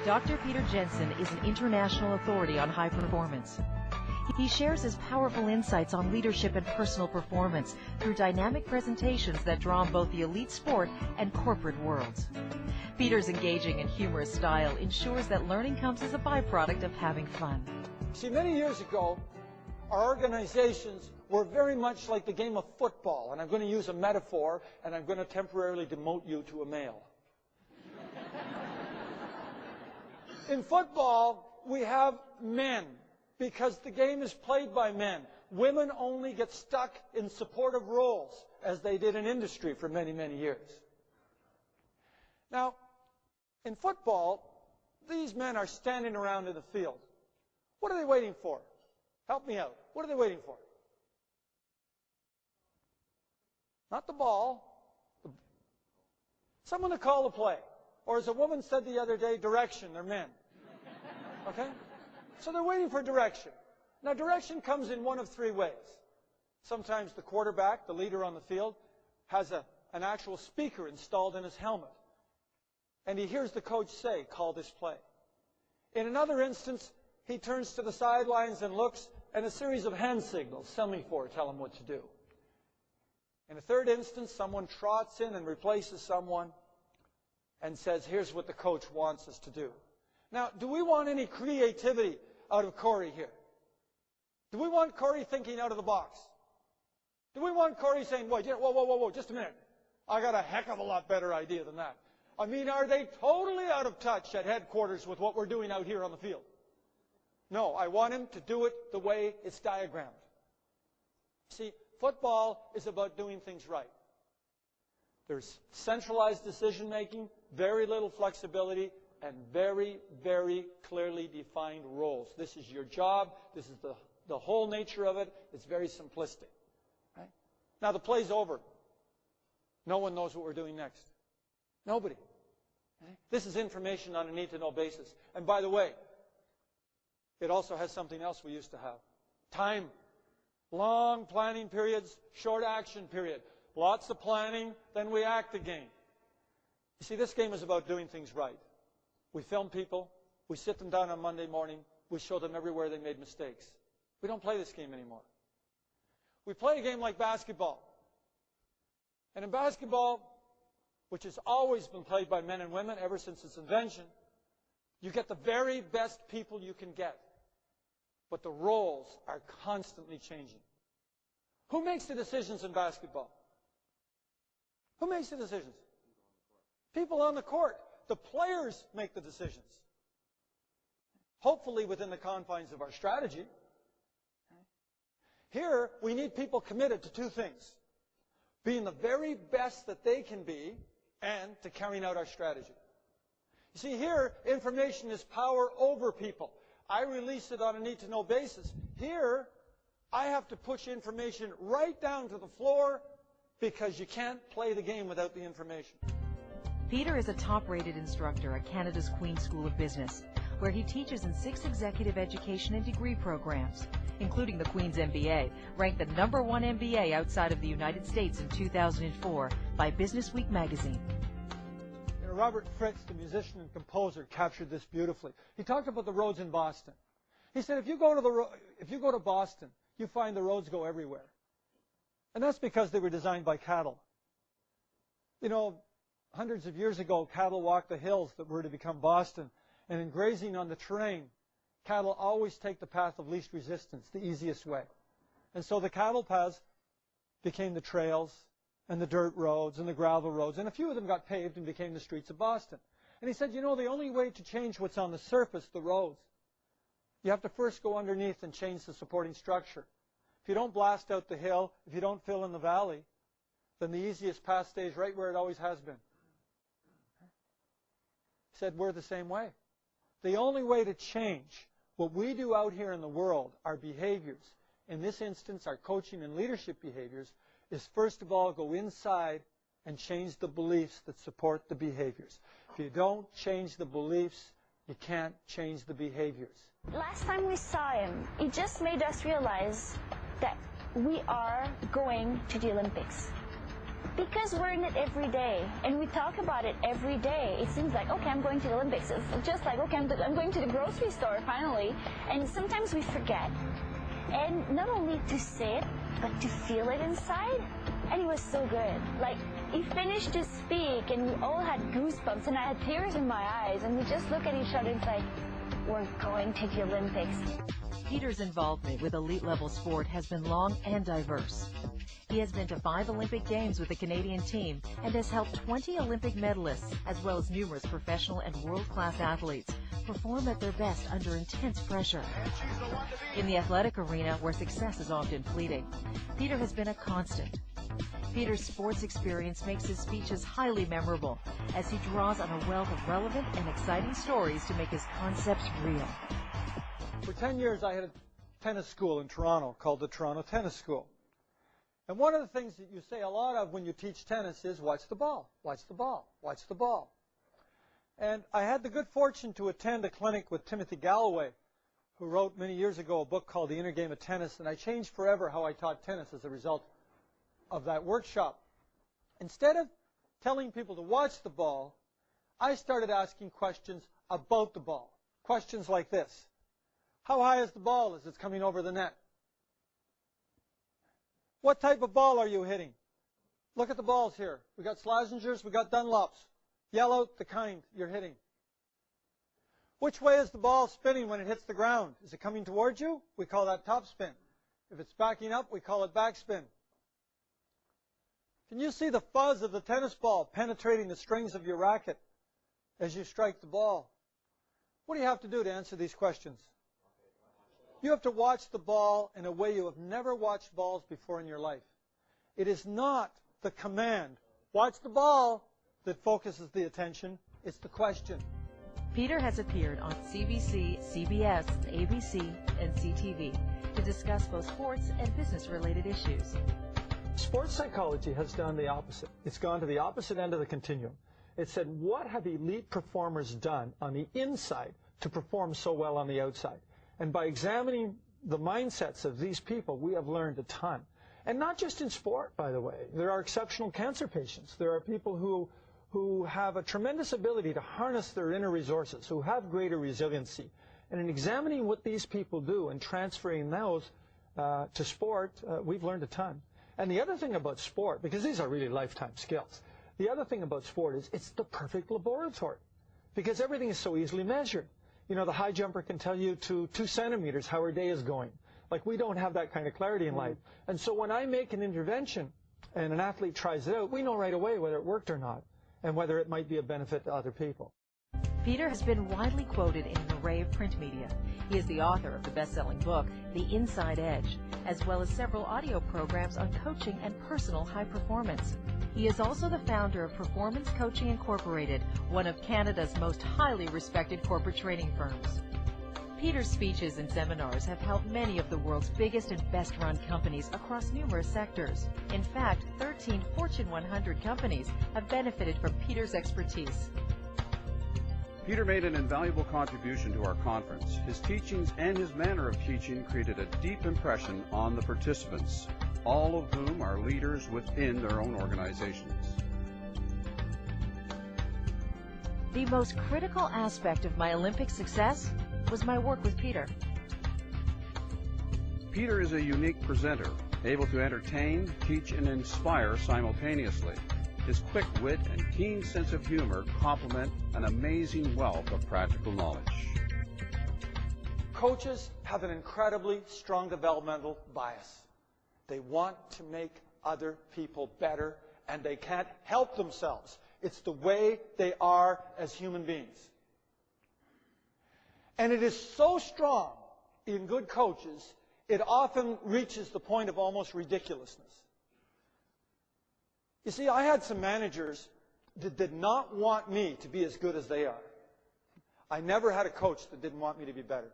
Dr. Peter Jensen is an international authority on high performance. He shares his powerful insights on leadership and personal performance through dynamic presentations that draw on both the elite sport and corporate worlds. Peter's engaging and humorous style ensures that learning comes as a byproduct of having fun. See, many years ago, our organizations were very much like the game of football, and I'm going to use a metaphor, and I'm going to temporarily demote you to a male. In football, we have men, because the game is played by men. Women only get stuck in supportive roles, as they did in industry for many, many years. Now, in football, these men are standing around in the field. What are they waiting for? Help me out. What are they waiting for? Not the ball. Someone to call the play. Or as a woman said the other day, direction. They're men. Okay? So they're waiting for direction. Now, direction comes in one of three ways. Sometimes the quarterback, the leader on the field, has an actual speaker installed in his helmet. And he hears the coach say, call this play. In another instance, he turns to the sidelines and looks, and a series of hand signals, semaphore, tell him what to do. In a third instance, someone trots in and replaces someone and says, here's what the coach wants us to do. Now, do we want any creativity out of Corey here? Do we want Corey thinking out of the box? Do we want Corey saying, whoa, just a minute. I got a heck of a lot better idea than that. I mean, are they totally out of touch at headquarters with what we're doing out here on the field? No, I want him to do it the way it's diagrammed. See, football is about doing things right. There's centralized decision-making, very little flexibility, and very, very clearly defined roles. This is your job. This is the whole nature of it. It's very simplistic. Right? Now, the play's over. No one knows what we're doing next. Nobody. Right? This is information on a need-to-know basis. And by the way, it also has something else we used to have. Time. Long planning periods, short action period. Lots of planning, then we act the game. You see, this game is about doing things right. We film people. We sit them down on Monday morning. We show them everywhere they made mistakes. We don't play this game anymore. We play a game like basketball. And in basketball, which has always been played by men and women ever since its invention, you get the very best people you can get. But the roles are constantly changing. Who makes the decisions in basketball? Who makes the decisions? People on the court. The players make the decisions. Hopefully within the confines of our strategy. Here, we need people committed to two things. Being the very best that they can be and to carrying out our strategy. You see, here, information is power over people. I release it on a need-to-know basis. Here, I have to push information right down to the floor because you can't play the game without the information. Peter is a top-rated instructor at Canada's Queen's School of Business, where he teaches in 6 executive education and degree programs, including the Queen's MBA, ranked the #1 MBA outside of the United States in 2004 by Businessweek magazine. Robert Fritz, the musician and composer, captured this beautifully. He talked about the roads in Boston. He said, if you go to Boston, you find the roads go everywhere. And that's because they were designed by cattle. You know, hundreds of years ago, cattle walked the hills that were to become Boston. And in grazing on the terrain, cattle always take the path of least resistance, the easiest way. And so the cattle paths became the trails, and the dirt roads and the gravel roads, and a few of them got paved and became the streets of Boston. And he said, you know, the only way to change what's on the surface, the roads, you have to first go underneath and change the supporting structure. If you don't blast out the hill, if you don't fill in the valley, then the easiest path stays right where it always has been. He said, we're the same way. The only way to change what we do out here in the world, our behaviors, in this instance, our coaching and leadership behaviors, is first of all go inside and change the beliefs that support the behaviors. If you don't change the beliefs, you can't change the behaviors. Last time we saw him, it just made us realize that we are going to the Olympics. Because we're in it every day, and we talk about it every day. It seems like, okay, I'm going to the Olympics. It's just like, okay, I'm going to the grocery store finally. And sometimes we forget. And not only to say it, but to feel it inside. And it was so good. Like, he finished to speak, and we all had goosebumps, and I had tears in my eyes, and we just look at each other and it's like, we're going to the Olympics. Peter's involvement with elite-level sport has been long and diverse. He has been to 5 Olympic Games with the Canadian team and has helped 20 Olympic medalists, as well as numerous professional and world-class athletes, perform at their best under intense pressure. In the athletic arena, where success is often fleeting, Peter has been a constant. Peter's sports experience makes his speeches highly memorable, as he draws on a wealth of relevant and exciting stories to make his concepts real. For 10 years, I had a tennis school in Toronto called the Toronto Tennis School. And one of the things that you say a lot of when you teach tennis is, watch the ball, watch the ball, watch the ball. And I had the good fortune to attend a clinic with Timothy Galloway, who wrote many years ago a book called The Inner Game of Tennis, and I changed forever how I taught tennis as a result of that workshop. Instead of telling people to watch the ball, I started asking questions about the ball. Questions like this. How high is the ball as it's coming over the net? What type of ball are you hitting? Look at the balls here. We got Slazengers, we got Dunlops. Yellow, the kind you're hitting. Which way is the ball spinning when it hits the ground? Is it coming towards you? We call that topspin. If it's backing up, we call it backspin. Can you see the fuzz of the tennis ball penetrating the strings of your racket as you strike the ball? What do you have to do to answer these questions? You have to watch the ball in a way you have never watched balls before in your life. It is not the command, watch the ball, that focuses the attention. It's the question. Peter has appeared on CBC, CBS, ABC, and CTV to discuss both sports and business-related issues. Sports psychology has done the opposite. It's gone to the opposite end of the continuum. It said, what have elite performers done on the inside to perform so well on the outside? And by examining the mindsets of these people, we have learned a ton. And not just in sport, by the way. There are exceptional cancer patients. There are people who have a tremendous ability to harness their inner resources, who have greater resiliency. And in examining what these people do and transferring those to sport, we've learned a ton. And the other thing about sport, because these are really lifetime skills, the other thing about sport is it's the perfect laboratory, because everything is so easily measured. You know, the high jumper can tell you to 2 centimeters how her day is going. Like, we don't have that kind of clarity in life. And so when I make an intervention and an athlete tries it out, we know right away whether it worked or not and whether it might be a benefit to other people. Peter has been widely quoted in an array of print media. He is the author of the best-selling book, The Inside Edge, as well as several audio programs on coaching and personal high performance. He is also the founder of Performance Coaching Incorporated, one of Canada's most highly respected corporate training firms. Peter's speeches and seminars have helped many of the world's biggest and best-run companies across numerous sectors. In fact, 13 Fortune 100 companies have benefited from Peter's expertise. Peter made an invaluable contribution to our conference. His teachings and his manner of teaching created a deep impression on the participants, all of whom are leaders within their own organizations. The most critical aspect of my Olympic success was my work with Peter. Peter is a unique presenter, able to entertain, teach, and inspire simultaneously. His quick wit and keen sense of humor complement an amazing wealth of practical knowledge. Coaches have an incredibly strong developmental bias. They want to make other people better, and they can't help themselves. It's the way they are as human beings. And it is so strong in good coaches, it often reaches the point of almost ridiculousness. You see, I had some managers that did not want me to be as good as they are. I never had a coach that didn't want me to be better.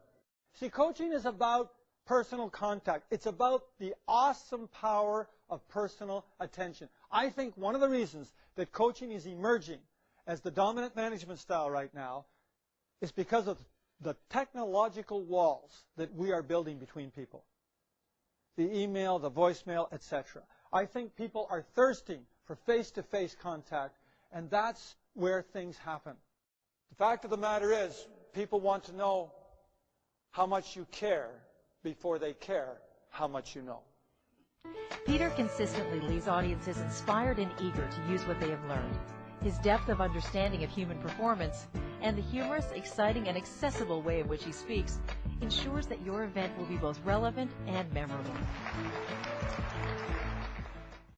See, coaching is about personal contact. It's about the awesome power of personal attention. I think one of the reasons that coaching is emerging as the dominant management style right now is because of the technological walls that we are building between people. The email, the voicemail, etc. I think people are thirsting for face-to-face contact, and that's where things happen. The fact of the matter is, people want to know how much you care before they care how much you know. Peter consistently leaves audiences inspired and eager to use what they have learned. His depth of understanding of human performance and the humorous, exciting, and accessible way in which he speaks ensures that your event will be both relevant and memorable.